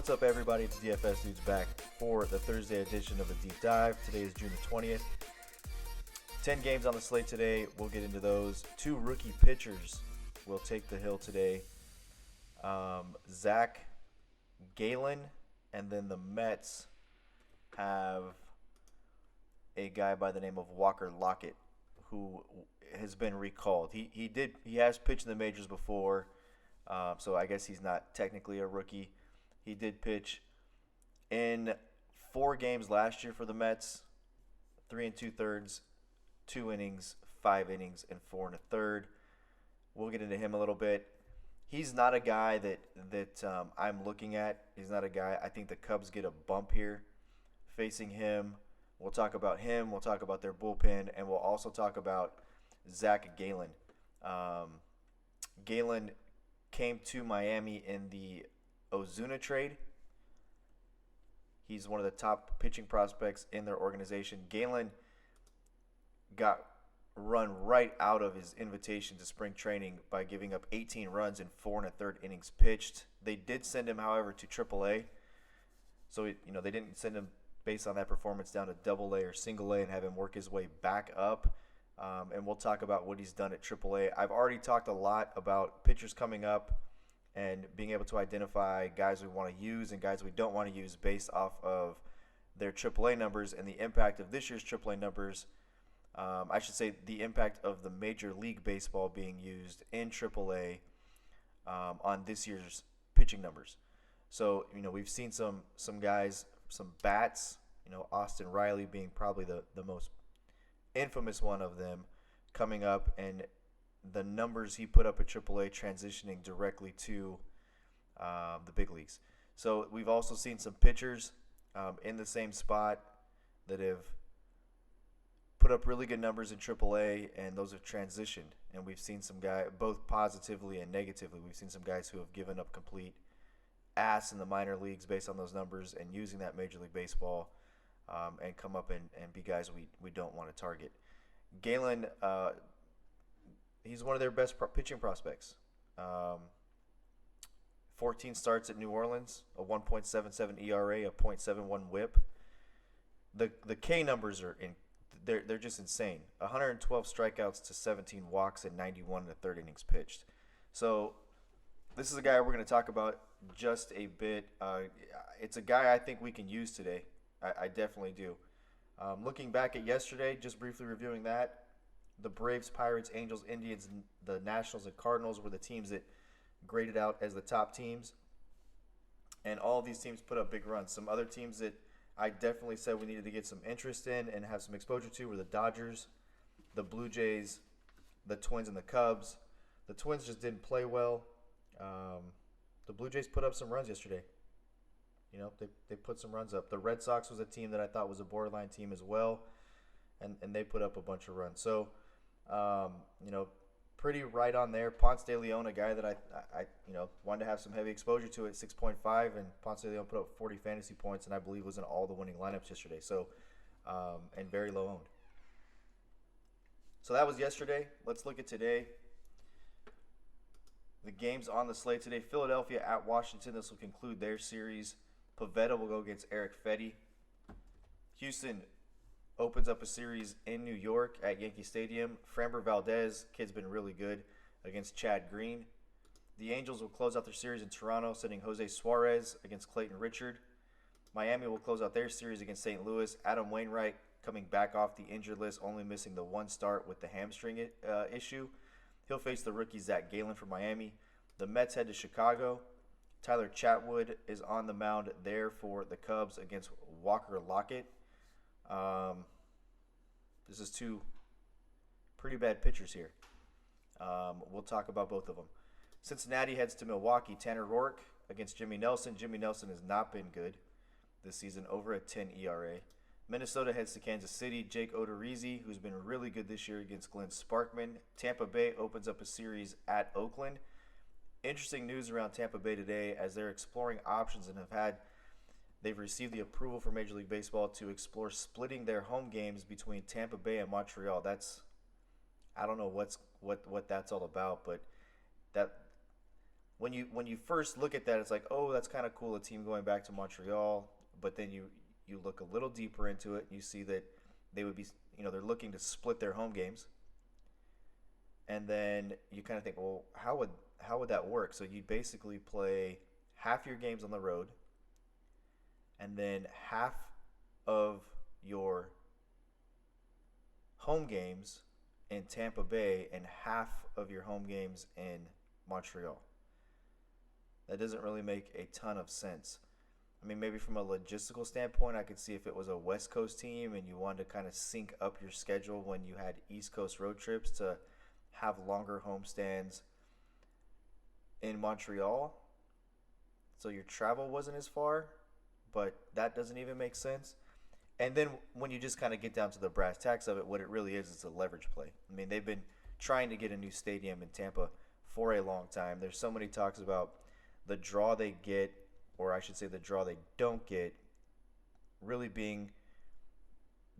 What's up, everybody? It's DFS Dudes back for the Thursday edition of a Deep Dive. Today is June the 20th. 10 games on the slate today. We'll get into those. 2 rookie pitchers will take the hill today. Zach Gallen, and then the Mets have a guy by the name of Walker Lockett, who has been recalled. He has pitched in the majors before, so I guess he's not technically a rookie. He did pitch in 4 games last year for the Mets, 3 2/3, 2 innings, 5 innings, and 4 1/3. We'll get into him a little bit. He's not a guy that I'm looking at. He's not a guy. I think the Cubs get a bump here facing him. We'll talk about him. We'll talk about their bullpen, and we'll also talk about Zach Gallen. Gallen came to Miami in the Ozuna trade. He's one of the top pitching prospects in their organization. Gallen got run right out of his invitation to spring training by giving up 18 runs in 4 1/3 innings pitched. They did send him, however, to AAA. So they didn't send him based on that performance down to AA or single A and have him work his way back up. And we'll talk about what he's done at AAA. I've already talked a lot about pitchers coming up and being able to identify guys we want to use and guys we don't want to use based off of their AAA numbers and the impact of this year's AAA numbers. I should say the impact of the Major League Baseball being used in AAA on this year's pitching numbers. So, we've seen some guys, some bats, Austin Riley being probably the most infamous one of them, coming up, and the numbers he put up at AAA transitioning directly to the big leagues. So we've also seen some pitchers in the same spot that have put up really good numbers in AAA, and those have transitioned. And we've seen some guys, both positively and negatively, we've seen some guys who have given up complete ass in the minor leagues based on those numbers and using that Major League Baseball and come up and be guys we don't want to target. Gallen, he's one of their best pitching prospects. 14 starts at New Orleans, a 1.77 ERA, a .71 WHIP. The K numbers are they're just insane. 112 strikeouts to 17 walks and 91 1/3 innings pitched. So this is a guy we're going to talk about just a bit. It's a guy I think we can use today. I definitely do. Looking back at yesterday, just briefly reviewing that, the Braves, Pirates, Angels, Indians, the Nationals, and Cardinals were the teams that graded out as the top teams. And all of these teams put up big runs. Some other teams that I definitely said we needed to get some interest in and have some exposure to were the Dodgers, the Blue Jays, the Twins, and the Cubs. The Twins just didn't play well. The Blue Jays put up some runs yesterday. They put some runs up. The Red Sox was a team that I thought was a borderline team as well, and they put up a bunch of runs. So, pretty right on there. Ponce de Leon, a guy that I wanted to have some heavy exposure to at 6.5, and Ponce de Leon put up 40 fantasy points, and I believe was in all the winning lineups yesterday. So, and very low owned. So that was yesterday. Let's look at today. The games on the slate today: Philadelphia at Washington. This will conclude their series. Pavetta will go against Eric Fedde. Houston opens up a series in New York at Yankee Stadium. Framber Valdez, kid's been really good, against Chad Green. The Angels will close out their series in Toronto, sending Jose Suarez against Clayton Richard. Miami will close out their series against St. Louis. Adam Wainwright coming back off the injured list, only missing the one start with the hamstring issue. He'll face the rookie Zach Gallen for Miami. The Mets head to Chicago. Tyler Chatwood is on the mound there for the Cubs against Walker Lockett. This is 2 pretty bad pitchers here. We'll talk about both of them. Cincinnati heads to Milwaukee. Tanner Roark against Jimmy Nelson. Jimmy Nelson has not been good this season, over a 10 ERA. Minnesota heads to Kansas City. Jake Odorizzi, who's been really good this year, against Glenn Sparkman. Tampa Bay opens up a series at Oakland. Interesting news around Tampa Bay today as they're exploring options and they've received the approval from Major League Baseball to explore splitting their home games between Tampa Bay and Montreal. I don't know what that's all about, but when you first look at that, it's like, oh, that's kind of cool, a team going back to Montreal. But then you look a little deeper into it, and you see that they would be, they're looking to split their home games. And then you kind of think, well, how would that work? So you'd basically play half your games on the road, and then half of your home games in Tampa Bay and half of your home games in Montreal. That doesn't really make a ton of sense. I mean, maybe from a logistical standpoint, I could see if it was a West Coast team and you wanted to kind of sync up your schedule when you had East Coast road trips to have longer homestands in Montreal, so your travel wasn't as far, but that doesn't even make sense. And then when you just kind of get down to the brass tacks of it, what it really is a leverage play. I mean, they've been trying to get a new stadium in Tampa for a long time. There's so many talks about the draw they get, or I should say the draw they don't get, really being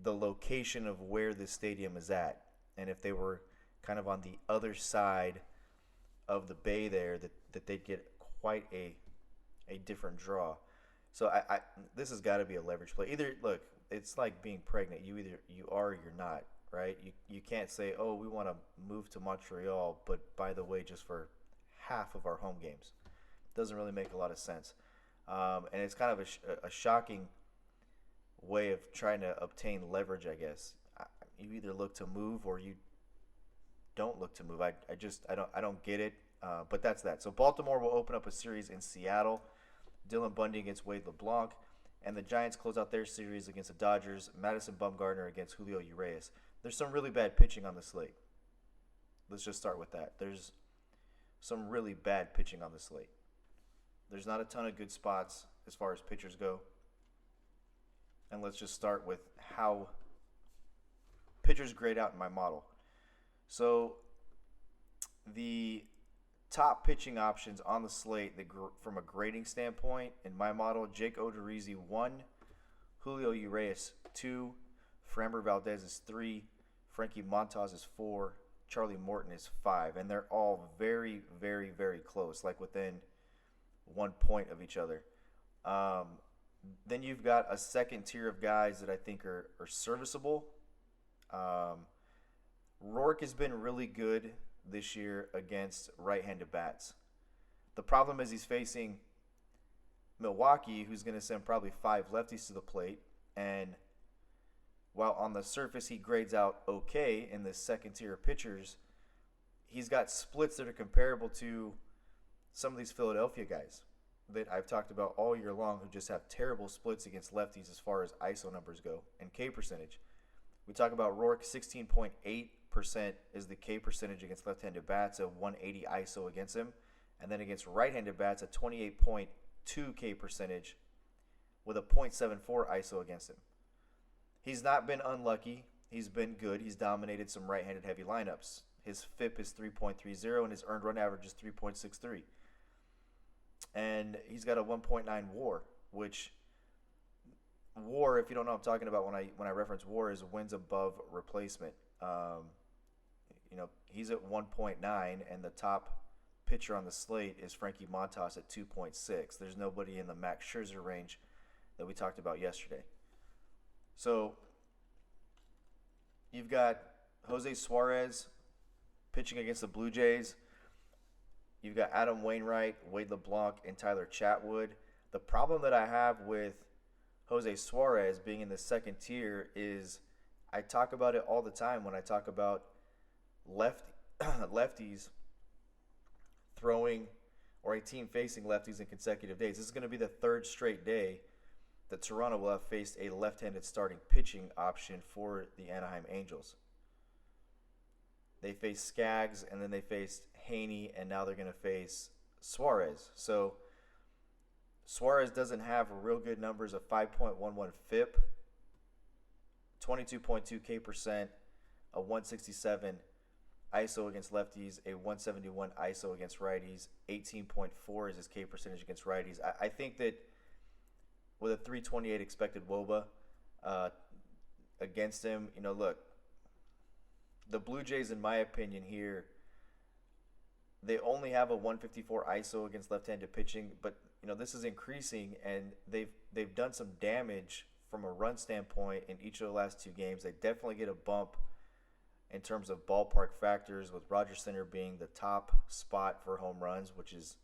the location of where the stadium is at. And if they were kind of on the other side of the bay there, that they'd get quite a different draw. So I this has got to be a leverage play. Either, look, it's like being pregnant. You are or you're not, right? You can't say, oh, we want to move to Montreal, but by the way, just for half of our home games. Doesn't really make a lot of sense. And it's kind of a shocking way of trying to obtain leverage, I guess. You either look to move or you don't look to move. I don't get it. But that's that. So Baltimore will open up a series in Seattle. Dylan Bundy against Wade LeBlanc. And the Giants close out their series against the Dodgers. Madison Bumgarner against Julio Urias. There's some really bad pitching on the slate. Let's just start with that. There's some really bad pitching on the slate. There's not a ton of good spots as far as pitchers go. And let's just start with how pitchers grade out in my model. So the top pitching options on the slate from a grading standpoint, in my model, Jake Odorizzi 1, Julio Urias 2, Framber Valdez is 3, Frankie Montas is 4, Charlie Morton is 5. And they're all very, very, very close, like within 1 point of each other. Then you've got a second tier of guys that I think are serviceable. Rourke has been really good this year against right-handed bats. The problem is he's facing Milwaukee, who's going to send probably 5 lefties to the plate. And while on the surface he grades out okay in the second tier of pitchers, he's got splits that are comparable to some of these Philadelphia guys that I've talked about all year long who just have terrible splits against lefties as far as ISO numbers go and K percentage. We talk about Rourke, 16.8% is the K percentage against left-handed bats, a 180 ISO against him. And then against right-handed bats, a 28.2 K percentage with a .74 ISO against him. He's not been unlucky. He's been good. He's dominated some right-handed heavy lineups. His FIP is 3.30 and his earned run average is 3.63. And he's got a 1.9 WAR, which WAR, if you don't know what I'm talking about when I reference WAR, is wins above replacement. He's at 1.9, and the top pitcher on the slate is Frankie Montas at 2.6. There's nobody in the Max Scherzer range that we talked about yesterday. So you've got Jose Suarez pitching against the Blue Jays. You've got Adam Wainwright, Wade LeBlanc, and Tyler Chatwood. The problem that I have with Jose Suarez being in the second tier is I talk about it all the time when I talk about lefties throwing, or a team facing lefties in consecutive days. This is going to be the third straight day that Toronto will have faced a left-handed starting pitching option for the Anaheim Angels. They faced Skaggs, and then they faced Haney, and now they're going to face Suarez. So Suarez doesn't have real good numbers of 5.11 FIP, 22.2 K percent, a 167 ISO against lefties, a 171 ISO against righties, 18.4 is his K percentage against righties. I think that with a 328 expected WOBA against him, look, the Blue Jays, in my opinion here, They only have a 154 ISO against left-handed pitching, but this is increasing, and they've done some damage from a run standpoint in each of the last two games. They definitely get a bump in terms of ballpark factors, with Rogers Center being the top spot for home runs, which is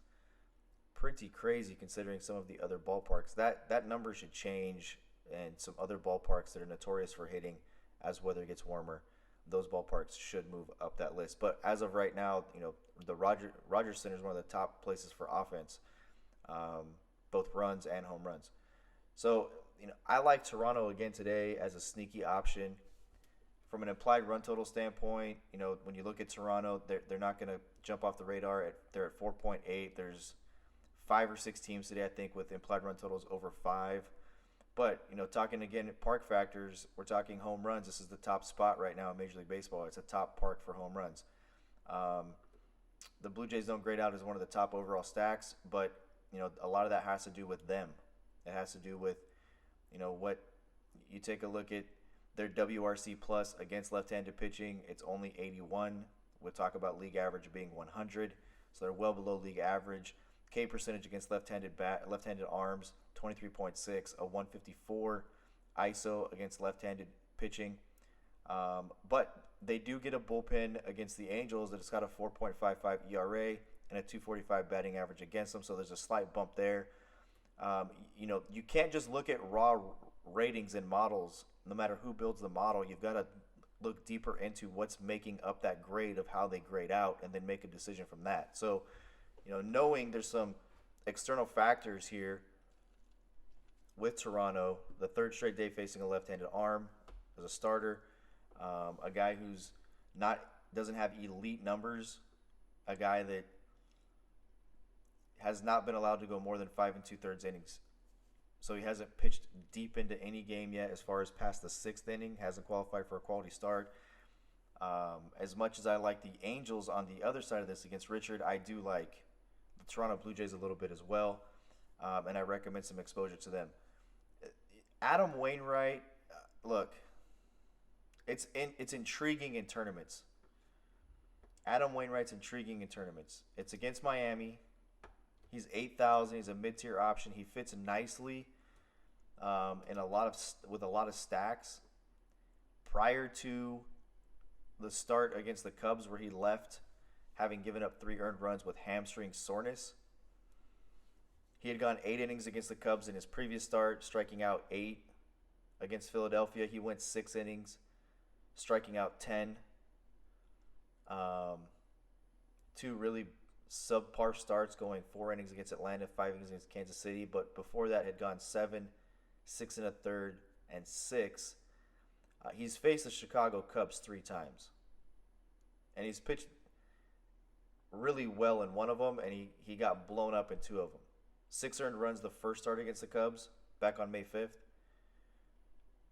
pretty crazy considering some of the other ballparks. That number should change, and some other ballparks that are notorious for hitting as weather gets warmer, those ballparks should move up that list. But as of right now, the Rogers Center is one of the top places for offense, both runs and home runs. So I like Toronto again today as a sneaky option. From an implied run total standpoint, when you look at Toronto, they're not going to jump off the radar. They're at 4.8. There's 5 or 6 teams today, I think, with implied run totals over 5. But, talking again park factors, we're talking home runs. This is the top spot right now in Major League Baseball. It's a top park for home runs. The Blue Jays don't grade out as one of the top overall stacks, but, a lot of that has to do with them. It has to do with, what you take a look at their WRC plus against left-handed pitching. It's only 81. We'll talk about league average being 100. So they're well below league average. K percentage against left-handed arms, 23.6, a 154 ISO against left-handed pitching. But they do get a bullpen against the Angels that has got a 4.55 ERA and a 245 batting average against them, so there's a slight bump there. You can't just look at raw ratings and models. No matter who builds the model, you've got to look deeper into what's making up that grade of how they grade out, and then make a decision from that. So, knowing there's some external factors here with Toronto, the third straight day facing a left-handed arm as a starter, a guy who's doesn't have elite numbers, a guy that has not been allowed to go more than 5 2/3 innings. So he hasn't pitched deep into any game yet as far as past the 6th inning, hasn't qualified for a quality start. As much as I like the Angels on the other side of this against Richard, I do like the Toronto Blue Jays a little bit as well, and I recommend some exposure to them. Adam Wainwright, look, it's intriguing in tournaments. Adam Wainwright's intriguing in tournaments. It's against Miami. He's 8,000. He's a mid-tier option. He fits nicely with a lot of stacks. Prior to the start against the Cubs, where he left, having given up 3 earned runs with hamstring soreness, he had gone 8 innings against the Cubs in his previous start, striking out 8. Against Philadelphia, he went 6 innings, striking out 10. 2 really subpar starts, going 4 innings against Atlanta, 5 innings against Kansas City, but before that had gone 7, 6 1/3, and 6. He's faced the Chicago Cubs 3 times, and he's pitched really well in one of them, and he got blown up in 2 of them. 6 earned runs the first start against the Cubs back on May 5th,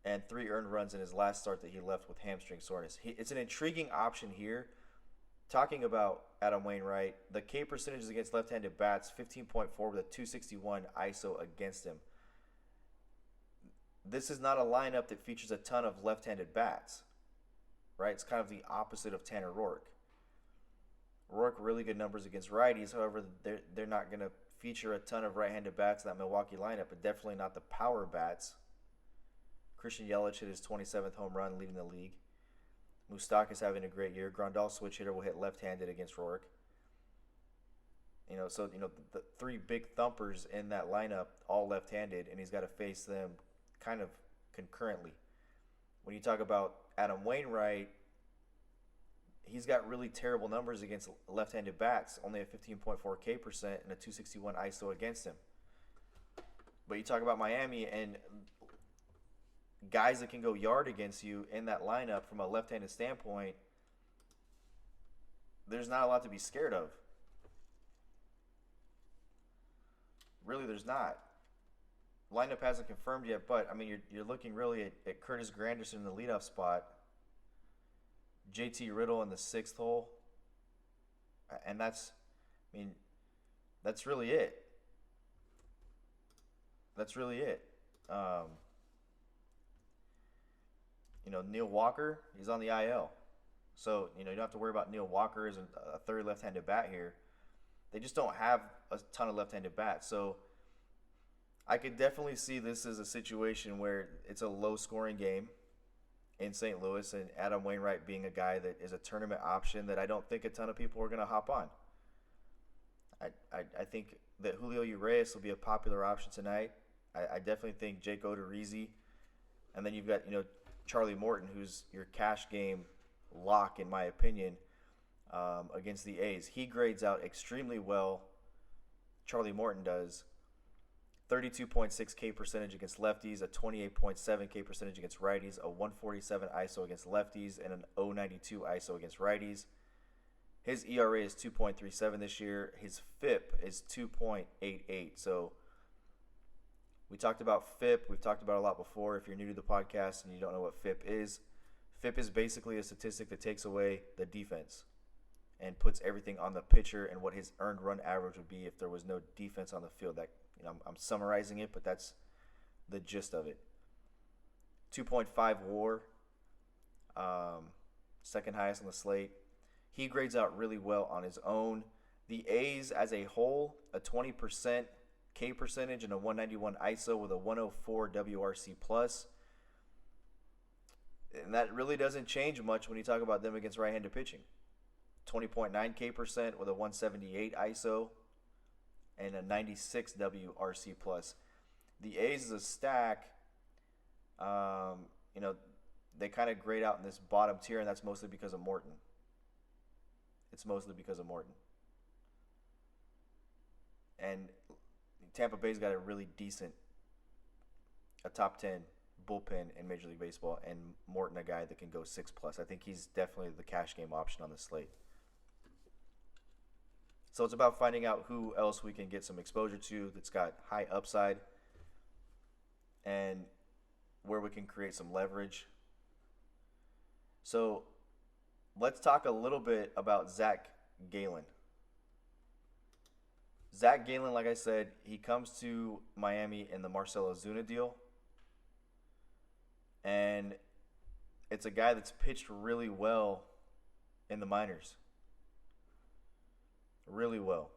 and 3 earned runs in his last start that he left with hamstring soreness. It's an intriguing option here. Talking about Adam Wainwright, the K percentages against left-handed bats, 15.4 with a 261 ISO against him. This is not a lineup that features a ton of left-handed bats, right? It's kind of the opposite of Tanner Roark. Roark, really good numbers against righties. However, they're not going to feature a ton of right-handed bats in that Milwaukee lineup, but definitely not the power bats. Christian Yelich hit his 27th home run, leading the league. Moustakas having a great year. Grandal, switch hitter, will hit left-handed against Roark. The 3 big thumpers in that lineup, all left-handed, and he's got to face them kind of concurrently. When you talk about Adam Wainwright, he's got really terrible numbers against left-handed bats, only a 15.4 K percent and a 261 ISO against him. But you talk about Miami and guys that can go yard against you in that lineup from a left-handed standpoint, there's not a lot to be scared of. Really, there's not. Lineup hasn't confirmed yet, but, you're looking really at Curtis Granderson in the leadoff spot, JT Riddle in the 6th hole, and that's really it. That's really it. Neil Walker, he's on the IL. So, you don't have to worry about Neil Walker as a third left-handed bat here. They just don't have a ton of left-handed bats. So I could definitely see this as a situation where it's a low-scoring game in St. Louis, and Adam Wainwright being a guy that is a tournament option that I don't think a ton of people are going to hop on. I think that Julio Urias will be a popular option tonight. I definitely think Jake Odorizzi. And then you've got, Charlie Morton, who's your cash game lock, in my opinion, against the A's. He grades out extremely well. Charlie Morton does. 32.6 K percentage against lefties, a 28.7 K percentage against righties, a 147 ISO against lefties, and an 092 ISO against righties. His ERA is 2.37 this year. His FIP is 2.88. So we talked about FIP. We've talked about it a lot before. If you're new to the podcast and you don't know what FIP is basically a statistic that takes away the defense and puts everything on the pitcher and what his earned run average would be if there was no defense on the field. That I'm summarizing it, but that's the gist of it. 2.5 WAR, second highest on the slate. He grades out really well on his own. The A's as a whole, a 20% K percentage and a 191 ISO with a 104 WRC plus. And that really doesn't change much when you talk about them against right-handed pitching. 20.9 K percent with a 178 ISO and a 96 WRC plus. The A's is a stack. They kind of grade out in this bottom tier, and that's mostly because of Morton. And Tampa Bay's got a really decent, a top 10 bullpen in Major League Baseball, and Morton a guy that can go 6+. I think he's definitely the cash game option on the slate. So it's about finding out who else we can get some exposure to that's got high upside and where we can create some leverage. So let's talk a little bit about Zach Gallen. Zach Gallen, like I said, he comes to Miami in the Marcell Ozuna deal. And it's a guy that's pitched really well in the minors. Really well.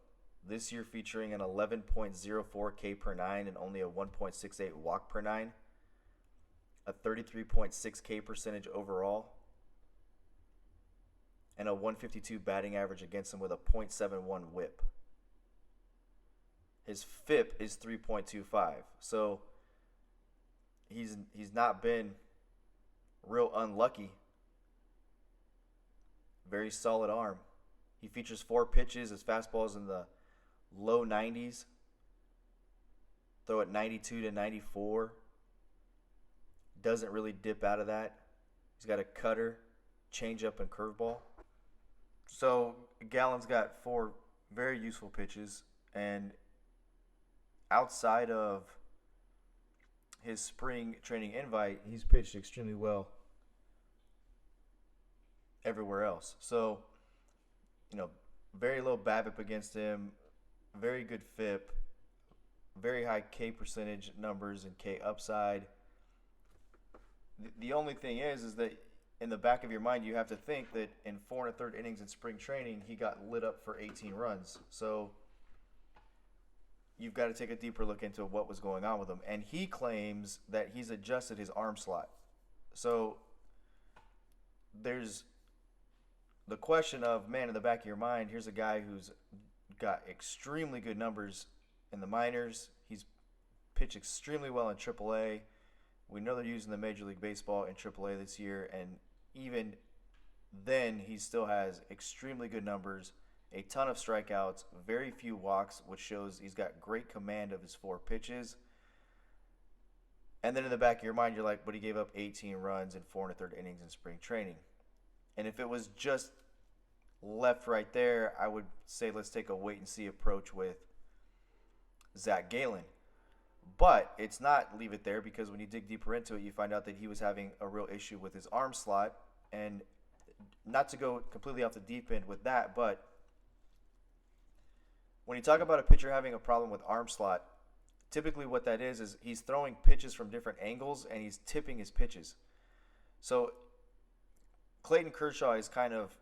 This year featuring an 11.04 K per 9 and only a 1.68 walk per 9. A 33.6 K percentage overall. And a 152 batting average against him with a .71 whip. His FIP is 3.25. So he's not been real unlucky. Very solid arm. He features 4 pitches. His fastball is in the low 90s. Throw at 92 to 94. Doesn't really dip out of that. He's got a cutter, changeup, and curveball. So Gallen's got 4 very useful pitches, and outside of his spring training invite, he's pitched extremely well everywhere else. So, very low BABIP against him, very good FIP, very high K percentage numbers and K upside. The only thing is that in the back of your mind, you have to think that in 4 1/3 innings in spring training, he got lit up for 18 runs. So you've got to take a deeper look into what was going on with him. And he claims that he's adjusted his arm slot. So there's the question of, man, in the back of your mind, here's a guy who's got extremely good numbers in the minors. He's pitched extremely well in AAA. We know they're using the Major League Baseball in AAA this year, and even then he still has extremely good numbers, a ton of strikeouts, very few walks, which shows he's got great command of his 4 pitches. And then in the back of your mind, you're like, but he gave up 18 runs in 4 1/3 innings in spring training. And if it was just left right there, I would say let's take a wait-and-see approach with Zach Gallen. But it's not leave it there, because when you dig deeper into it, you find out that he was having a real issue with his arm slot. And not to go completely off the deep end with that, but when you talk about a pitcher having a problem with arm slot, typically what that is he's throwing pitches from different angles and he's tipping his pitches. So Clayton Kershaw is kind of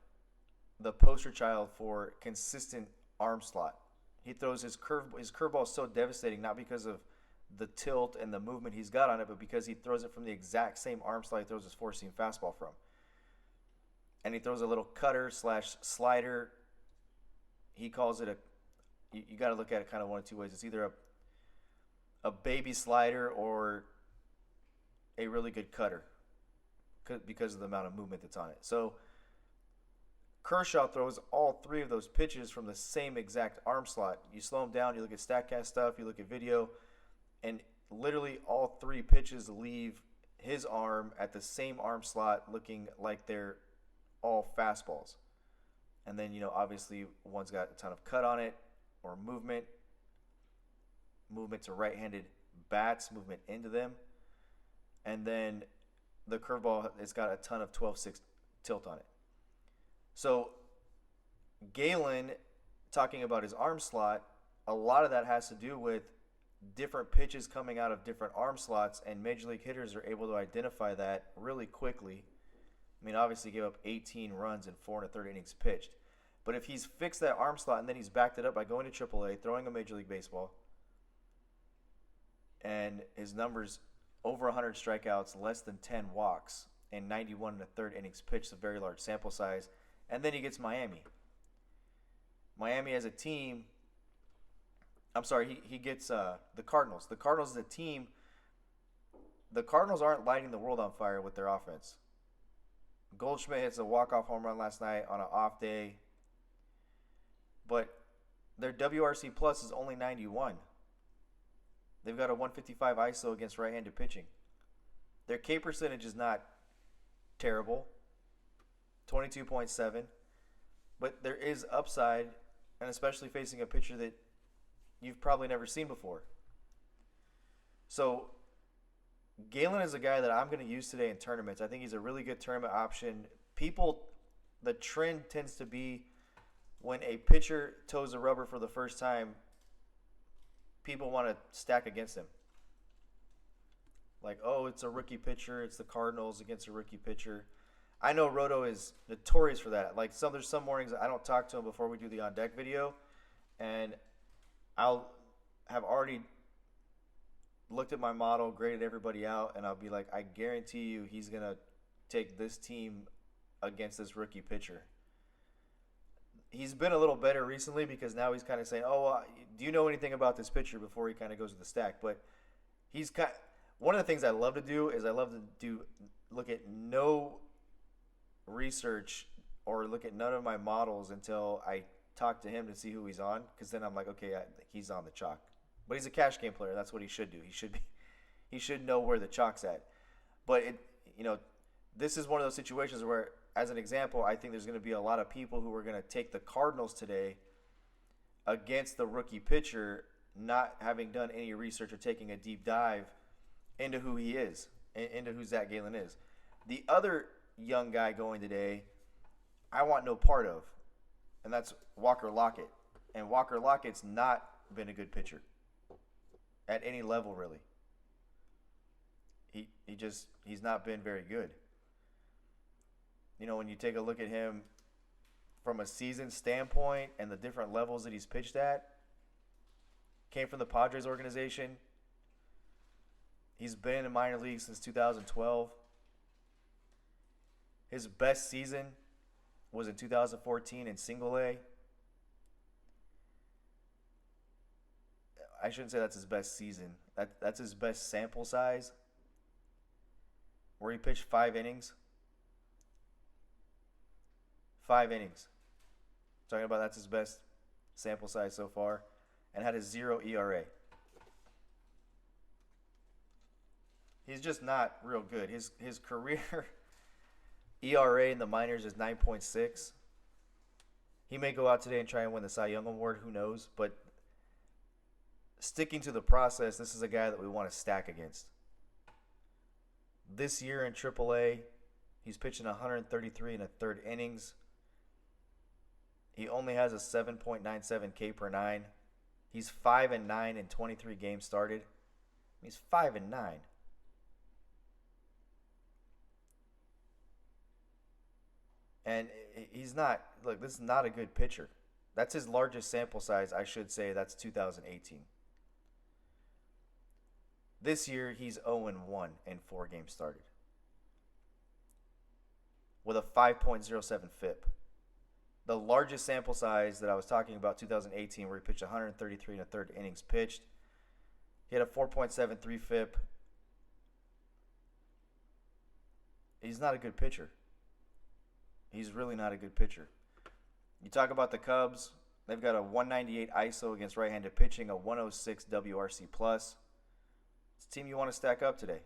the poster child for consistent arm slot. He throws his curveball is so devastating, not because of the tilt and the movement he's got on it, but because he throws it from the exact same arm slot he throws his four seam fastball from. And he throws a little cutter slash slider. He calls it you got to look at it kind of one of two ways. It's either a baby slider or a really good cutter because of the amount of movement that's on it. So Kershaw throws all three of those pitches from the same exact arm slot. You slow him down, you look at StatCast stuff, you look at video, and literally all three pitches leave his arm at the same arm slot looking like they're all fastballs. And then, obviously one's got a ton of cut on it or movement to right-handed bats, movement into them. And then the curveball has got a ton of 12-6 tilt on it. So Galen, talking about his arm slot, a lot of that has to do with different pitches coming out of different arm slots, and major league hitters are able to identify that really quickly. I mean, obviously he gave up 18 runs in 4 1/3 innings pitched. But if he's fixed that arm slot and then he's backed it up by going to AAA, throwing a Major League Baseball, and his numbers over 100 strikeouts, less than 10 walks, and 91 1/3 innings pitched, a very large sample size. And then he gets Miami. Miami as a team, he gets the Cardinals. The Cardinals as a team, the Cardinals aren't lighting the world on fire with their offense. Goldschmidt hits a walk-off home run last night on an off day. But their WRC plus is only 91. They've got a 155 ISO against right-handed pitching. Their K percentage is not terrible, 22.7. But there is upside, and especially facing a pitcher that you've probably never seen before. So Galen is a guy that I'm going to use today in tournaments. I think he's a really good tournament option. The trend tends to be when a pitcher toes the rubber for the first time, people want to stack against him. Like, oh, it's a rookie pitcher. It's the Cardinals against a rookie pitcher. I know Roto is notorious for that. Like, there's some mornings I don't talk to him before we do the on deck video, and I'll have already looked at my model, graded everybody out, and I'll be like, I guarantee you he's going to take this team against this rookie pitcher. He's been a little better recently because now he's kind of saying, do you know anything about this pitcher before he kind of goes to the stack? But one of the things I love to do is look at no research or look at none of my models until I talk to him to see who he's on, because then I'm like, okay, he's on the chalk. But he's a cash game player. That's what he should do. He should know where the chalk's at. But this is one of those situations where, as an example, I think there's going to be a lot of people who are going to take the Cardinals today against the rookie pitcher, not having done any research or taking a deep dive into who he is, into who Zach Galen is. The other young guy going today, I want no part of, and that's Walker Lockett. And Walker Lockett's not been a good pitcher at any level, really. He's not been very good. When you take a look at him from a season standpoint and the different levels that he's pitched at, came from the Padres organization. He's been in the minor leagues since 2012. His best season was in 2014 in single A. I shouldn't say that's his best season. That's his best sample size, where he pitched 5 innings. 5 innings. Talking about that's his best sample size so far, and had a 0 ERA. He's just not real good. His career ERA in the minors is 9.6. He may go out today and try and win the Cy Young Award. Who knows? But sticking to the process, this is a guy that we want to stack against. This year in AAA, he's pitching 133 1/3 innings. He only has a 7.97 K per 9. He's 5-9 in 23 games started. He's 5-9. And he's not, look, this is not a good pitcher. That's his largest sample size, I should say. That's 2018. This year, he's 0-1 in 4 games started with a 5.07 FIP. The largest sample size that I was talking about, 2018, where he pitched 133 and a third innings pitched. He had a 4.73 FIP. He's not a good pitcher. He's really not a good pitcher. You talk about the Cubs. They've got a 198 ISO against right-handed pitching, a 106 WRC+. It's a team you want to stack up today.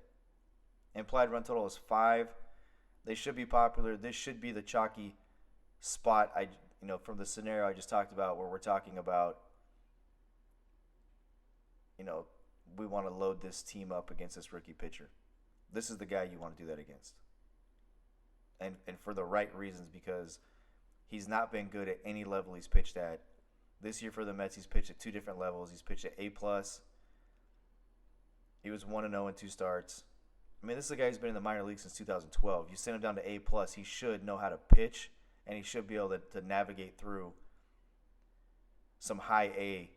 Implied run total is 5. They should be popular. This should be the chalky spot, from the scenario I just talked about, where we're talking about, we want to load this team up against this rookie pitcher. This is the guy you want to do that against. And for the right reasons, because he's not been good at any level he's pitched at. This year for the Mets, he's pitched at 2 different levels. He's pitched at A+. He was 1-0 in 2 starts. I mean, this is a guy who's been in the minor leagues since 2012. You send him down to A+, he should know how to pitch, and he should be able to navigate through some high A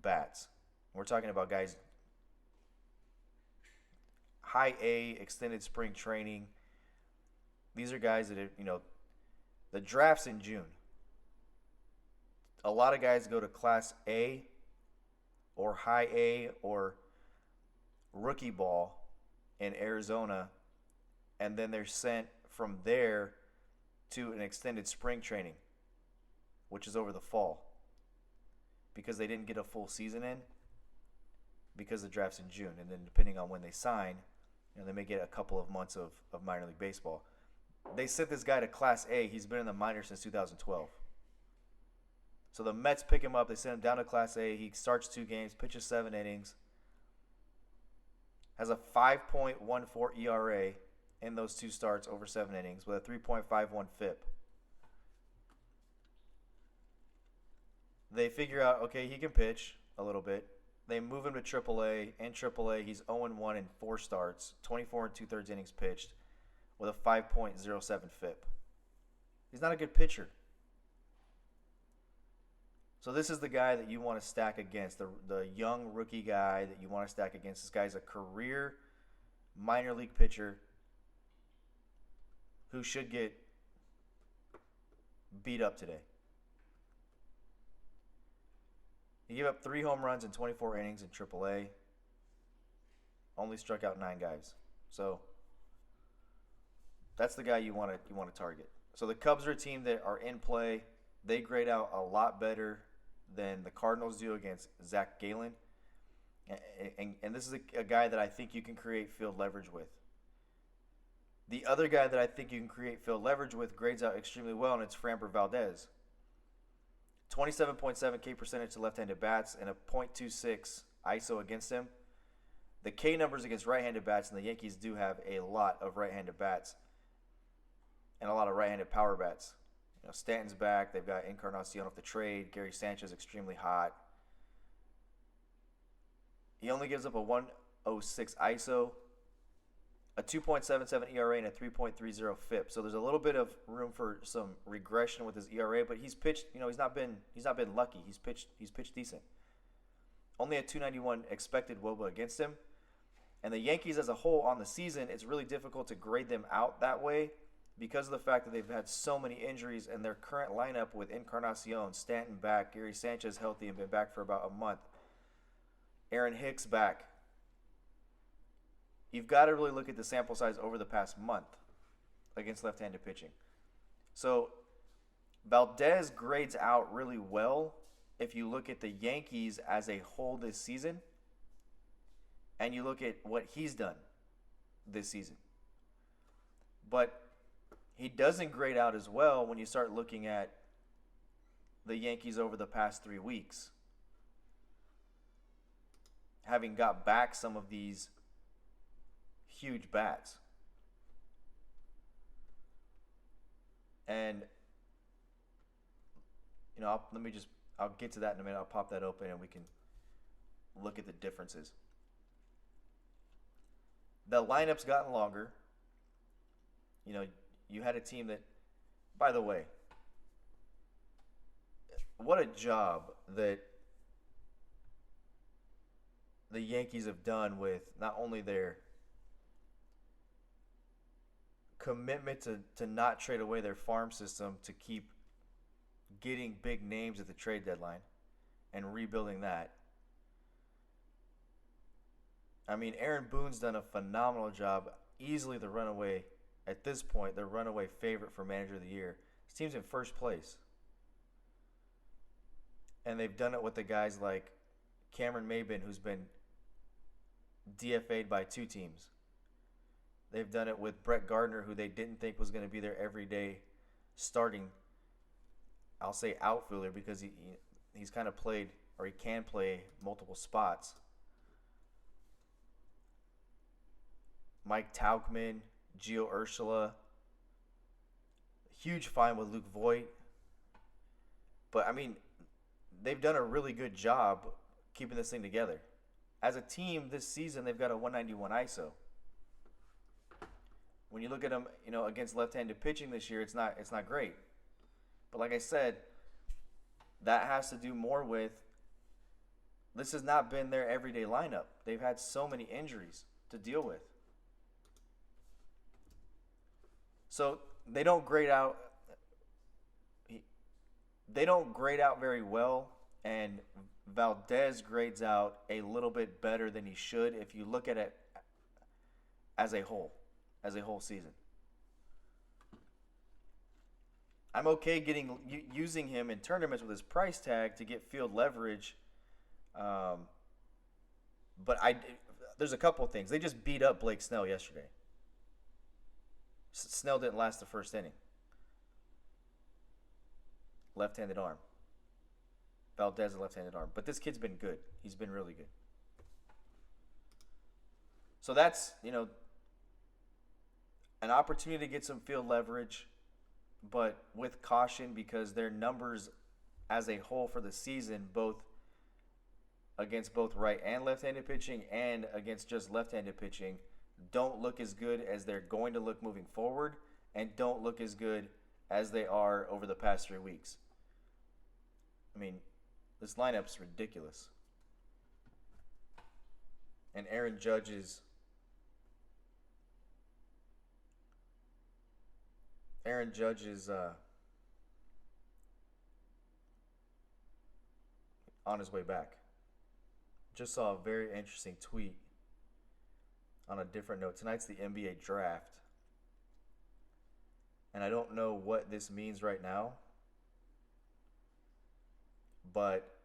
bats. We're talking about guys high A, extended spring training. These are guys that, the draft's in June. A lot of guys go to Class A or High A or rookie ball in Arizona, and then they're sent from there to an extended spring training, which is over the fall, because they didn't get a full season in, because the draft's in June. And then depending on when they sign, they may get a couple of months of minor league baseball. They sent this guy to Class A. He's been in the minors since 2012. So the Mets pick him up. They send him down to Class A. He starts 2 games, pitches 7 innings, has a 5.14 ERA in those 2 starts over 7 innings with a 3.51 FIP. They figure out, okay, he can pitch a little bit. They move him to AAA. In AAA, he's 0-1 in 4 starts, 24 and 2/3 innings pitched, with a 5.07 FIP. He's not a good pitcher. So this is the guy that you want to stack against, the young rookie guy that you want to stack against. This guy's a career minor league pitcher who should get beat up today. He gave up 3 home runs in 24 innings in AAA. Only struck out 9 guys. So that's the guy you want to target. So the Cubs are a team that are in play. They grade out a lot better than the Cardinals do against Zach Gallen. And this is a guy that I think you can create field leverage with. The other guy that I think you can create field leverage with grades out extremely well, and it's Framber Valdez. 27.7 K percentage to left-handed bats and a .26 ISO against him. The K numbers against right-handed bats, and the Yankees do have a lot of right-handed bats and a lot of right-handed power bats. Stanton's back. They've got Encarnacion off the trade. Gary Sanchez extremely hot. He only gives up a 106 ISO, a 2.77 ERA, and a 3.30 FIP. So there's a little bit of room for some regression with his ERA, but he's pitched. He's not been lucky. He's pitched decent. Only a 291 expected WOBA against him. And the Yankees as a whole on the season, it's really difficult to grade them out that way, because of the fact that they've had so many injuries, and their current lineup with Encarnacion, Stanton back, Gary Sanchez healthy and been back for about a month, Aaron Hicks back. You've got to really look at the sample size over the past month against left-handed pitching. So Valdez grades out really well if you look at the Yankees as a whole this season, and you look at what he's done this season. But he doesn't grade out as well when you start looking at the Yankees over the past 3 weeks, having got back some of these huge bats. And, I'll get to that in a minute. I'll pop that open and we can look at the differences. The lineup's gotten longer. You had a team that By the way, what a job that the Yankees have done with not only their commitment to not trade away their farm system to keep getting big names at the trade deadline and rebuilding that. I mean, Aaron Boone's done a phenomenal job. Easily the runaway, at this point, the runaway favorite for manager of the year. His team's in first place. And they've done it with the guys like Cameron Maybin, who's been DFA'd by 2 teams. They've done it with Brett Gardner, who they didn't think was going to be their everyday starting, I'll say outfielder, because he's kind of played, or he can play multiple spots. Mike Tauchman, Gio Urshela. Huge find with Luke Voigt. But, I mean, they've done a really good job keeping this thing together. As a team this season, they've got a 191 ISO. When you look at them, against left-handed pitching this year, it's not great. But like I said, that has to do more with this has not been their everyday lineup. They've had so many injuries to deal with. So they don't grade out. They don't grade out very well, and Valdez grades out a little bit better than he should if you look at it as a whole season. I'm okay using him in tournaments with his price tag to get field leverage, but there's a couple of things. They just beat up Blake Snell yesterday. Snell didn't last the first inning. Left-handed arm. Valdez, a left-handed arm. But this kid's been good. He's been really good. So that's, an opportunity to get some field leverage, but with caution because their numbers as a whole for the season, both against both right and left-handed pitching and against just left-handed pitching, don't look as good as they're going to look moving forward and don't look as good as they are over the past 3 weeks. I mean, this lineup's ridiculous. And Aaron Judge is on his way back. Just saw a very interesting tweet on a different note. Tonight's the NBA draft. And I don't know what this means right now, but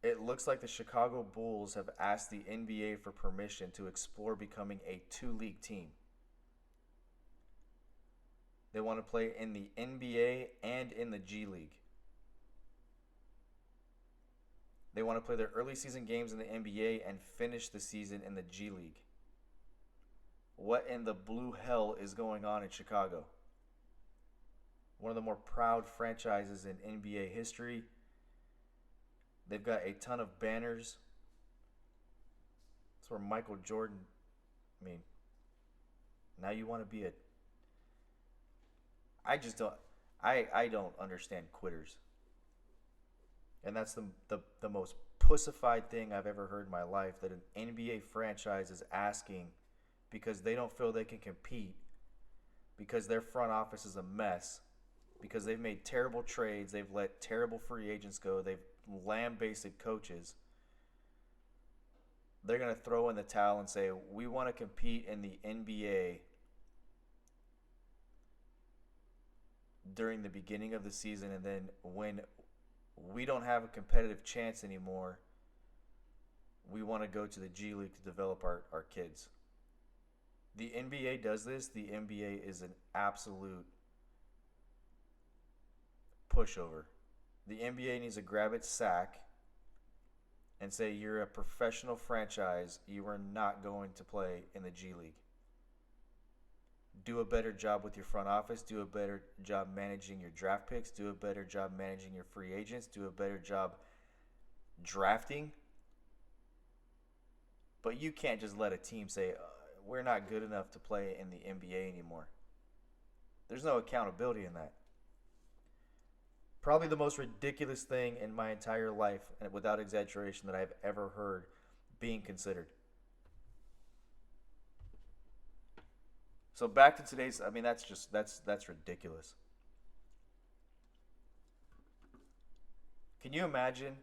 it looks like the Chicago Bulls have asked the NBA for permission to explore becoming a 2-league team. They want to play in the NBA and in the G League. They want to play their early season games in the NBA and finish the season in the G League. What in the blue hell is going on in Chicago? One of the more proud franchises in NBA history. They've got a ton of banners. That's where Michael Jordan, now you want to be I don't understand quitters. And that's the most pussified thing I've ever heard in my life, that an NBA franchise is asking because they don't feel they can compete, because their front office is a mess, because they've made terrible trades, they've let terrible free agents go, they've lambasted coaches. They're going to throw in the towel and say, we want to compete in the NBA during the beginning of the season, and then when we don't have a competitive chance anymore, we want to go to the G League to develop our kids. The NBA does this. The NBA is an absolute pushover. The NBA needs to grab its sack and say, you're a professional franchise. You are not going to play in the G League. Do a better job with your front office. Do a better job managing your draft picks. Do a better job managing your free agents. Do a better job drafting. But you can't just let a team say, we're not good enough to play in the NBA anymore. There's no accountability in that. Probably the most ridiculous thing in my entire life, and without exaggeration, that I've ever heard being considered. So back to today's. I mean, that's ridiculous. Can you imagine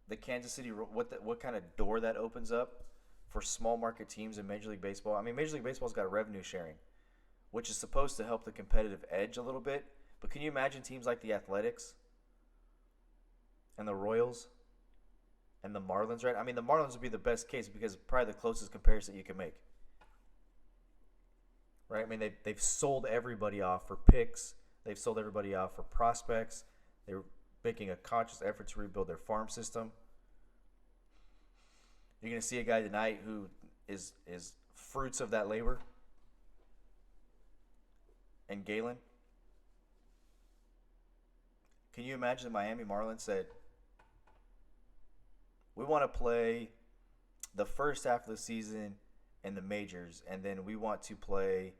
the Kansas City what kind of door that opens up for small market teams in Major League Baseball? I mean, Major League Baseball's got revenue sharing, which is supposed to help the competitive edge a little bit. But can you imagine teams like the Athletics and the Royals and the Marlins, right? I mean, the Marlins would be the best case because it's probably the closest comparison you can make, right? I mean, they've sold everybody off for picks. They've sold everybody off for prospects. They're making a conscious effort to rebuild their farm system. You're going to see a guy tonight who is fruits of that labor. And Galen. Can you imagine the Miami Marlins said, we want to play the first half of the season in the majors, and then we want to play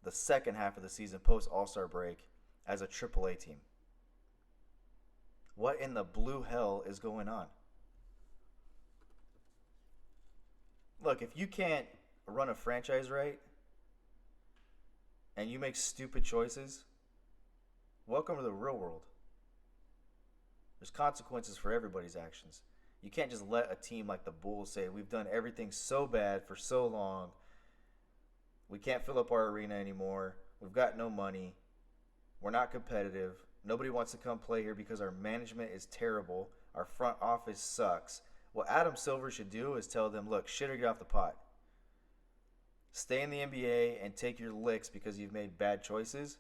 the second half of the season post All-Star break as a AAA team. What in the blue hell is going on? Look, if you can't run a franchise right and you make stupid choices, welcome to the real world. There's consequences for everybody's actions. You can't just let a team like the Bulls say, we've done everything so bad for so long. We can't fill up our arena anymore. We've got no money. We're not competitive. Nobody wants to come play here because our management is terrible. Our front office sucks. What Adam Silver should do is tell them, look, shit or get off the pot. Stay in the NBA and take your licks because you've made bad choices,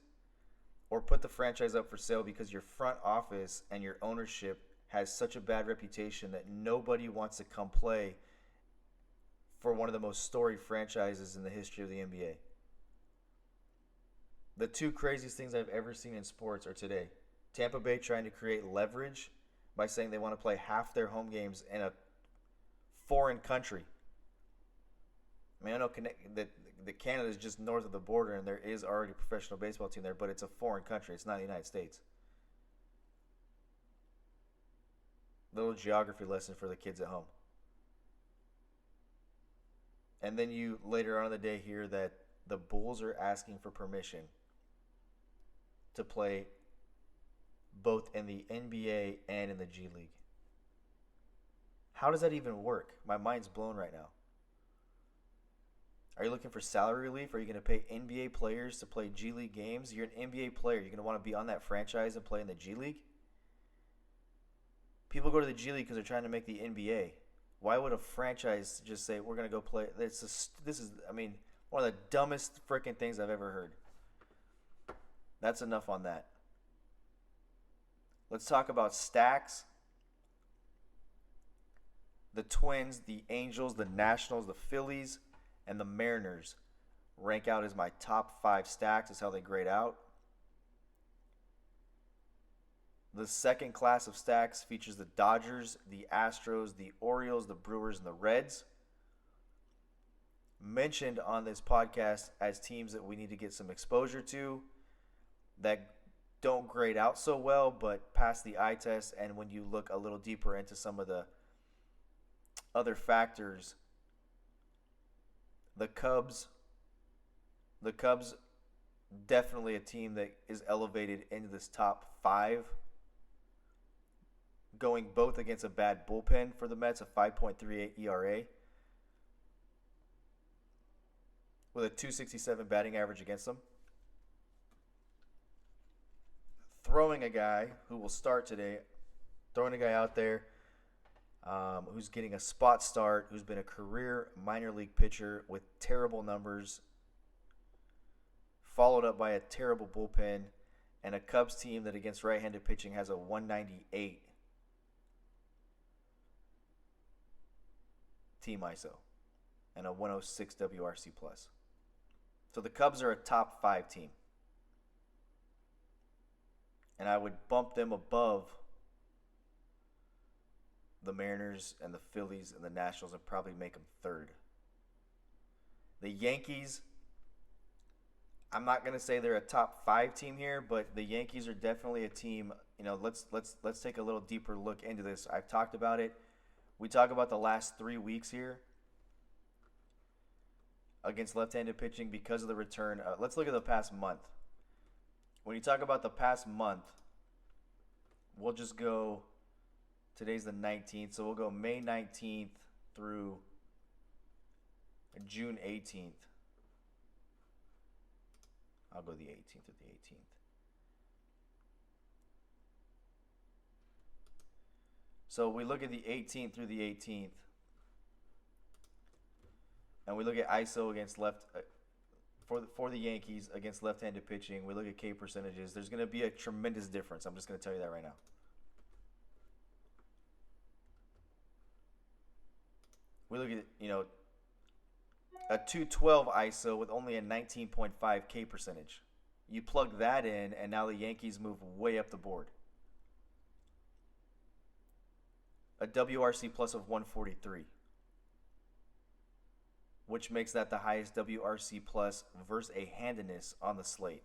or put the franchise up for sale because your front office and your ownership has such a bad reputation that nobody wants to come play for one of the most storied franchises in the history of the NBA. The two craziest things I've ever seen in sports are today. Tampa Bay trying to create leverage by saying they want to play half their home games in a foreign country. I mean, I know that Canada is just north of the border and there is already a professional baseball team there, but it's a foreign country. It's not the United States. Little geography lesson for the kids at home. And then you later on in the day hear that the Bulls are asking for permission to play both in the NBA and in the G League. How does that even work? My mind's blown right now. Are you looking for salary relief? Are you going to pay NBA players to play G League games? You're an NBA player. You're going to want to be on that franchise and play in the G League? People go to the G League because they're trying to make the NBA. Why would a franchise just say, we're going to go play? This is, I mean, one of the dumbest freaking things I've ever heard. That's enough on that. Let's talk about stacks. The Twins, the Angels, the Nationals, the Phillies, and the Mariners rank out as my top 5 stacks. Is how they grade out. The second class of stacks features the Dodgers, the Astros, the Orioles, the Brewers, and the Reds. Mentioned on this podcast as teams that we need to get some exposure to that don't grade out so well but pass the eye test. And when you look a little deeper into some of the other factors, the Cubs definitely a team that is elevated into this top 5, going both against a bad bullpen for the Mets, a 5.38 ERA, with a 267 batting average against them. Throwing a guy who will start today, throwing a guy out there who's getting a spot start, who's been a career minor league pitcher with terrible numbers, followed up by a terrible bullpen, and a Cubs team that against right-handed pitching has a 198 team ISO and a 106 WRC+. So the Cubs are a top 5 team. And I would bump them above the Mariners and the Phillies and the Nationals and probably make them 3rd. The Yankees, I'm not gonna say they're a top 5 team here, but the Yankees are definitely a team. Let's take a little deeper look into this. I've talked about it. We talk about the last 3 weeks here against left-handed pitching because of the return. Let's look at the past month. When you talk about the past month, we'll just go. Today's the 19th, so we'll go May 19th through June 18th. I'll go the 18th through the 18th. So we look at the 18th through the 18th, and we look at ISO against for the Yankees against left-handed pitching. We look at K percentages. There's going to be a tremendous difference. I'm just going to tell you that right now. We look at a 212 ISO with only a 19.5 K percentage. You plug that in, and now the Yankees move way up the board. A WRC plus of 143, which makes that the highest WRC plus versus a handedness on the slate.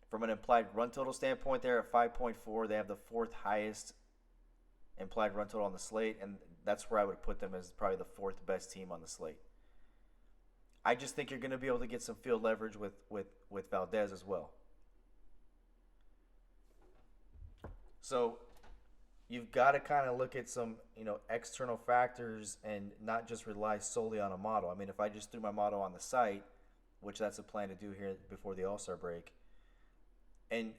From an implied run total standpoint, they're at 5.4. They have the 4th highest implied run total on the slate, and that's where I would put them as probably the 4th best team on the slate. I just think you're going to be able to get some field leverage with Valdez as well. So you've got to kind of look at some external factors and not just rely solely on a model. I mean, if I just threw my model on the site, which that's a plan to do here before the All-Star break, and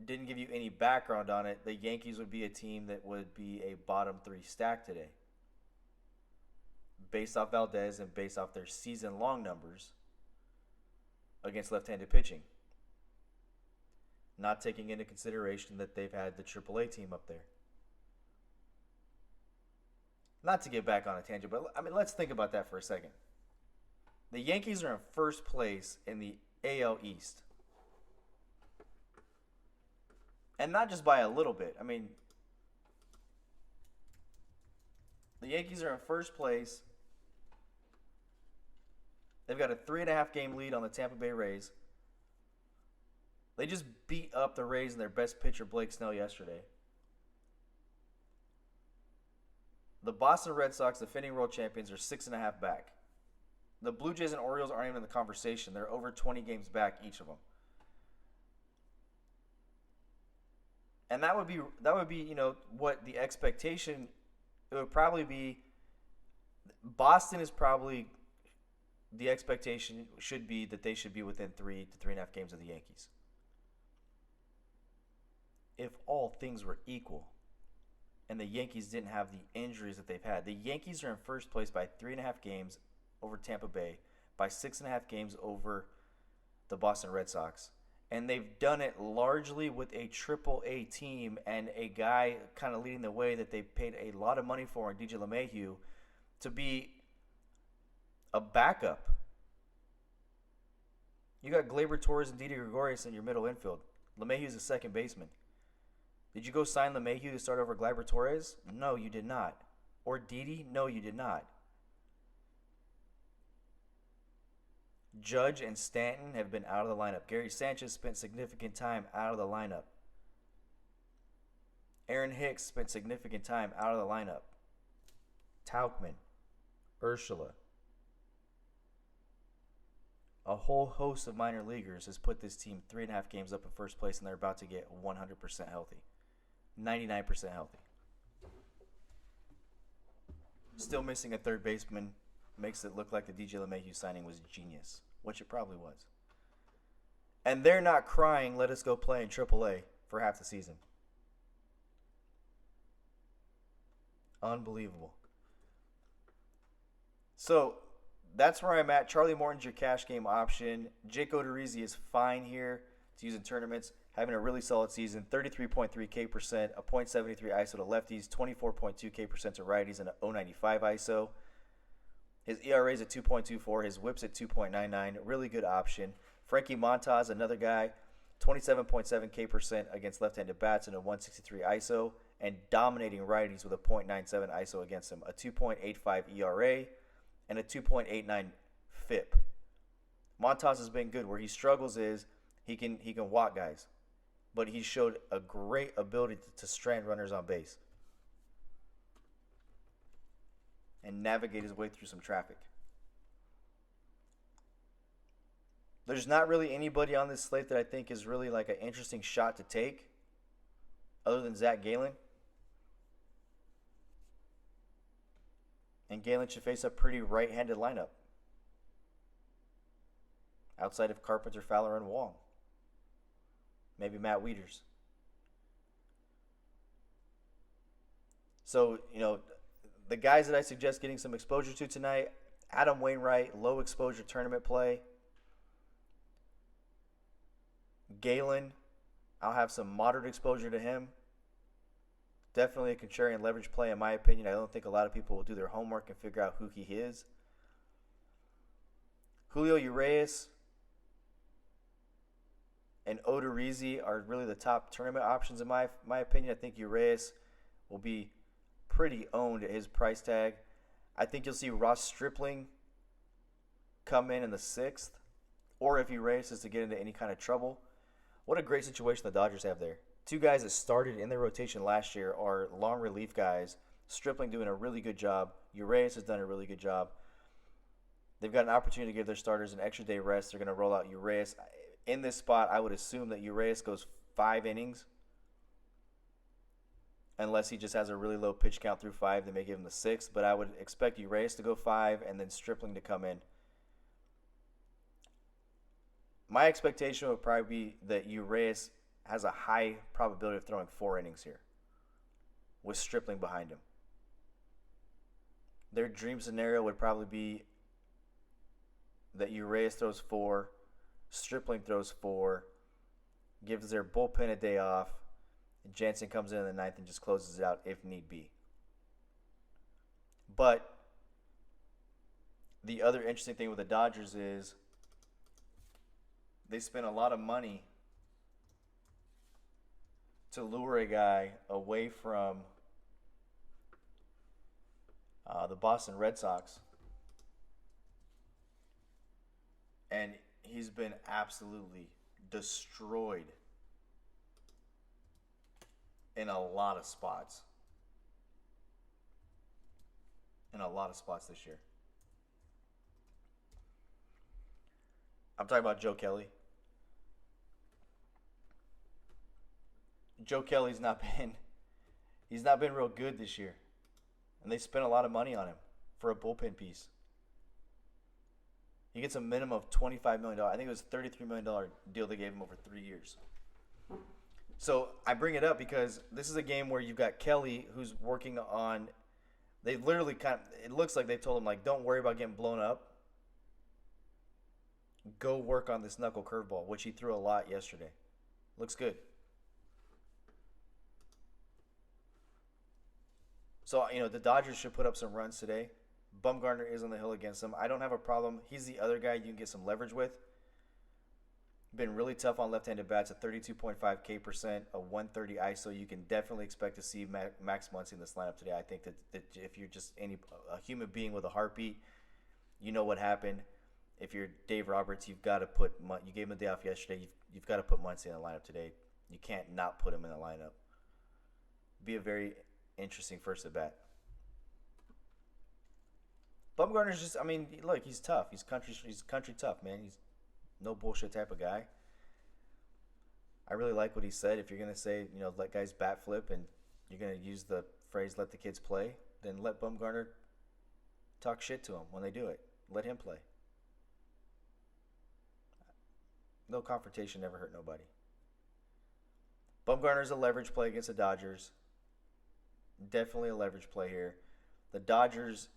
didn't give you any background on it, the Yankees would be a team that would be a bottom 3 stack today. Based off Valdez and based off their season-long numbers against left-handed pitching. Not taking into consideration that they've had the AAA team up there. Not to get back on a tangent, but I mean, let's think about that for a second. The Yankees are in first place in the AL East. And not just by a little bit. I mean, the Yankees are in first place. They've got a 3.5 game lead on the Tampa Bay Rays. They just beat up the Rays and their best pitcher, Blake Snell, yesterday. The Boston Red Sox, defending world champions, are 6.5 back. The Blue Jays and Orioles aren't even in the conversation. They're over 20 games back, each of them. And that would be what the expectation. It would probably be. Boston is probably. The expectation should be that they should be within 3 to 3.5 games of the Yankees. If all things were equal, and the Yankees didn't have the injuries that they've had, the Yankees are in first place by 3.5 games over Tampa Bay, by 6.5 games over the Boston Red Sox. And they've done it largely with a AAA team and a guy kind of leading the way that they paid a lot of money for in DJ LeMahieu to be a backup. You got Gleyber Torres and Didi Gregorius in your middle infield. LeMahieu's a second baseman. Did you go sign LeMahieu to start over Gleyber Torres? No, you did not. Or Didi? No, you did not. Judge and Stanton have been out of the lineup. Gary Sanchez spent significant time out of the lineup. Aaron Hicks spent significant time out of the lineup. Tauchman, Urshela. A whole host of minor leaguers has put this team 3.5 games up in first place, and they're about to get 100% healthy. 99% healthy. Still missing a third baseman makes it look like the DJ LeMahieu signing was genius, which it probably was. And they're not crying, let us go play in AAA for half the season. Unbelievable. So that's where I'm at. Charlie Morton's your cash game option. Jake Odorizzi is fine here to use in tournaments. Having a really solid season. 33.3 K percent, a .73 ISO to lefties, 24.2 K percent to righties, and a 0.95 ISO. His ERA is at 2.24. His whip's at 2.99. Really good option. Frankie Montas, another guy, 27.7 K percent against left-handed bats and a 163 ISO, and dominating righties with a .97 ISO against him. A 2.85 ERA and a 2.89 FIP. Montas has been good. Where he struggles is he can walk guys, but he showed a great ability to strand runners on base and navigate his way through some traffic. There's not really anybody on this slate that I think is really like an interesting shot to take other than Zach Gallen. And Gallen should face a pretty right-handed lineup outside of Carpenter, Fowler, and Wong. Maybe Matt Wieters. So, the guys that I suggest getting some exposure to tonight, Adam Wainwright, low exposure tournament play. Gallen, I'll have some moderate exposure to him. Definitely a contrarian leverage play, in my opinion. I don't think a lot of people will do their homework and figure out who he is. Julio Urias and Odorizzi are really the top tournament options, in my opinion. I think Urias will be pretty owned at his price tag. I think you'll see Ross Stripling come in the 6th, or if Urias is to get into any kind of trouble. What a great situation the Dodgers have there. Two guys that started in their rotation last year are long relief guys. Stripling doing a really good job. Urias has done a really good job. They've got an opportunity to give their starters an extra day rest. They're going to roll out Urias. In this spot, I would assume that Urias goes 5 innings. Unless he just has a really low pitch count through 5, they may give him the 6th. But I would expect Urias to go 5 and then Stripling to come in. My expectation would probably be that Urias has a high probability of throwing 4 innings here with Stripling behind him. Their dream scenario would probably be that Urias throws 4, Stripling throws 4, gives their bullpen a day off, and Jansen comes in the 9th and just closes it out if need be. But the other interesting thing with the Dodgers is they spent a lot of money to lure a guy away from the Boston Red Sox. And he's been absolutely destroyed in a lot of spots. In a lot of spots this year. I'm talking about Joe Kelly. Joe Kelly's not been real good this year. And they spent a lot of money on him for a bullpen piece. He gets a minimum of $25 million. I think it was a $33 million deal they gave him over 3 years. So I bring it up because this is a game where you've got Kelly who's working on, they literally it looks like they told him, like, don't worry about getting blown up. Go work on this knuckle curveball, which he threw a lot yesterday. Looks good. So, the Dodgers should put up some runs today. Bumgarner is on the hill against them. I don't have a problem. He's the other guy you can get some leverage with. Been really tough on left-handed bats, a 32.5 K percent, a 130 ISO. You can definitely expect to see Max Muncy in this lineup today. I think that if you're just a human being with a heartbeat, you know what happened. If you're Dave Roberts, you've got to you gave him a day off yesterday. You've got to put Muncy in the lineup today. You can't not put him in the lineup. Be a very interesting first at bat. Bumgarner's just, look, he's tough. He's country tough, man. He's no bullshit type of guy. I really like what he said. If you're going to say, let guys bat flip and you're going to use the phrase, let the kids play, then let Bumgarner talk shit to him when they do it. Let him play. No confrontation never hurt nobody. Bumgarner's a leverage play against the Dodgers. Definitely a leverage play here. The Dodgers,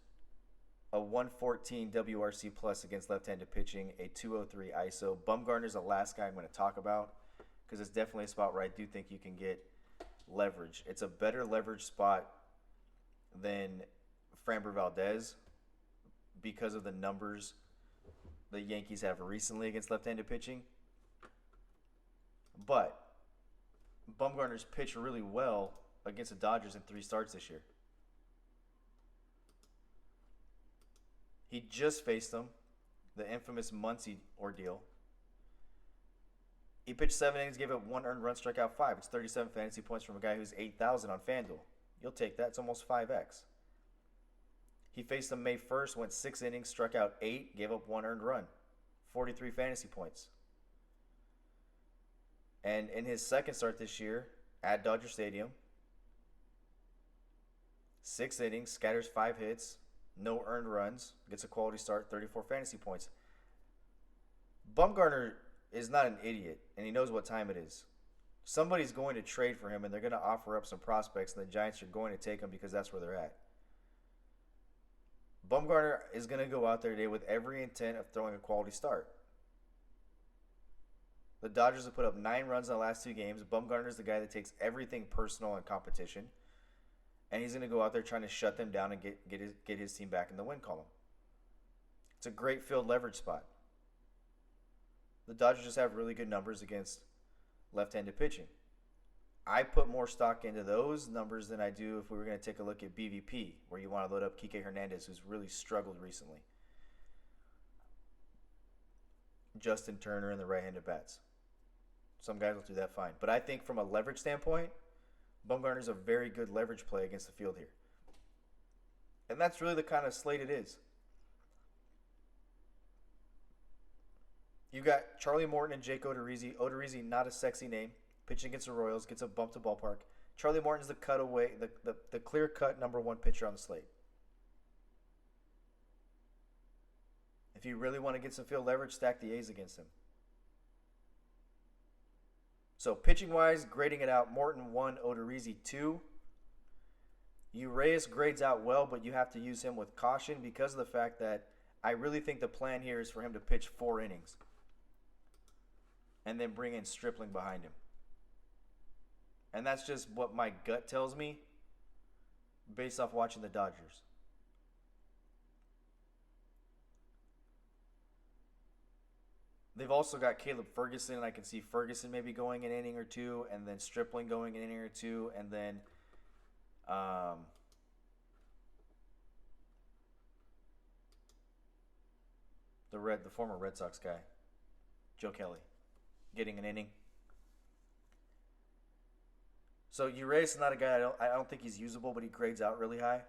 a 114 WRC plus against left-handed pitching, a 203 ISO. Bumgarner's the last guy I'm going to talk about because it's definitely a spot where I do think you can get leverage. It's a better leverage spot than Framber Valdez because of the numbers the Yankees have recently against left-handed pitching. But Bumgarner's pitched really well against the Dodgers in 3 starts this year. He just faced them, the infamous Muncy ordeal. He pitched 7 innings, gave up 1 earned run, struck out 5. It's 37 fantasy points from a guy who's 8,000 on FanDuel. You'll take that. It's almost 5x. He faced him May 1st, went 6 innings, struck out 8, gave up 1 earned run. 43 fantasy points. And in his second start this year at Dodger Stadium, 6 innings, scatters 5 hits, no earned runs, gets a quality start, 34 fantasy points. Bumgarner is not an idiot, and he knows what time it is. Somebody's going to trade for him, and they're going to offer up some prospects, and the Giants are going to take him because that's where they're at. Bumgarner is going to go out there today with every intent of throwing a quality start. The Dodgers have put up 9 runs in the last 2 games. Bumgarner is the guy that takes everything personal in competition, and he's going to go out there trying to shut them down and get his team back in the win column. It's a great field leverage spot. The Dodgers just have really good numbers against left-handed pitching. I put more stock into those numbers than I do if we were going to take a look at BVP, where you want to load up Kike Hernandez, who's really struggled recently. Justin Turner and the right-handed bats. Some guys will do that fine. But I think from a leverage standpoint, Bumgarner's a very good leverage play against the field here. And that's really the kind of slate it is. You got Charlie Morton and Jake Odorizzi. Odorizzi, not a sexy name. Pitching against the Royals, gets a bump to ballpark. Charlie Morton's the cutaway, the clear-cut number 1 pitcher on the slate. If you really want to get some field leverage, stack the A's against him. So pitching-wise, grading it out, Morton 1, Odorizzi 2. Urias grades out well, but you have to use him with caution because of the fact that I really think the plan here is for him to pitch 4 innings and then bring in Stripling behind him. And that's just what my gut tells me based off watching the Dodgers. They've also got Caleb Ferguson, and I can see Ferguson maybe going an inning or 2, and then Stripling going an inning or 2, and then the former Red Sox guy, Joe Kelly, getting an inning. So Urias is not a guy, I don't think he's usable, but he grades out really high.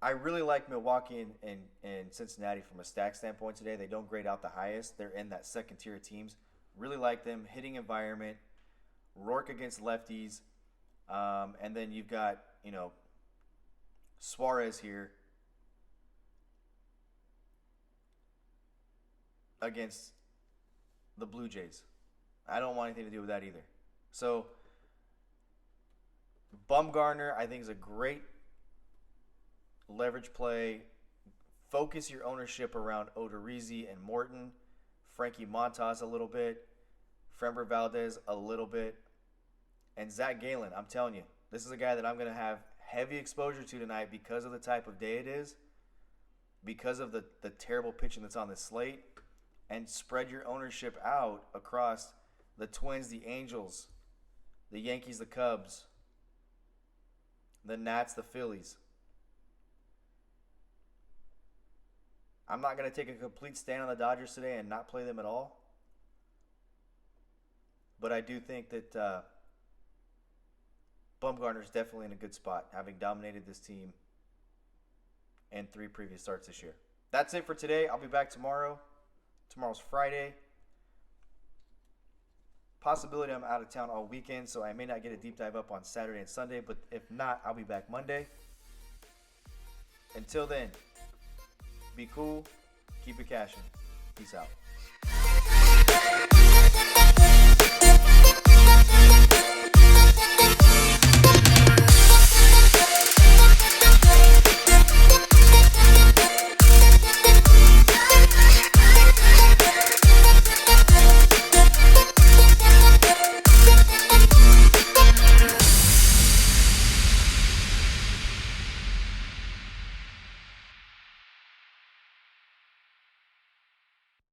I really like Milwaukee and Cincinnati from a stack standpoint today. They don't grade out the highest. They're in that second tier of teams. Really like them. Hitting environment. Rourke against lefties. And then you've got, Suarez here against the Blue Jays. I don't want anything to do with that either. So Bumgarner, I think, is a great leverage play. Focus your ownership around Odorizzi and Morton, Frankie Montas a little bit, Framber Valdez a little bit, and Zach Gallen. I'm telling you, this is a guy that I'm going to have heavy exposure to tonight because of the type of day it is, because of the terrible pitching that's on this slate, and spread your ownership out across the Twins, the Angels, the Yankees, the Cubs, the Nats, the Phillies. I'm not going to take a complete stand on the Dodgers today and not play them at all. But I do think that Bumgarner's definitely in a good spot, having dominated this team in 3 previous starts this year. That's it for today. I'll be back tomorrow. Tomorrow's Friday. Possibility I'm out of town all weekend, so I may not get a deep dive up on Saturday and Sunday, but if not, I'll be back Monday. Until then, be cool, keep it cashing. Peace out.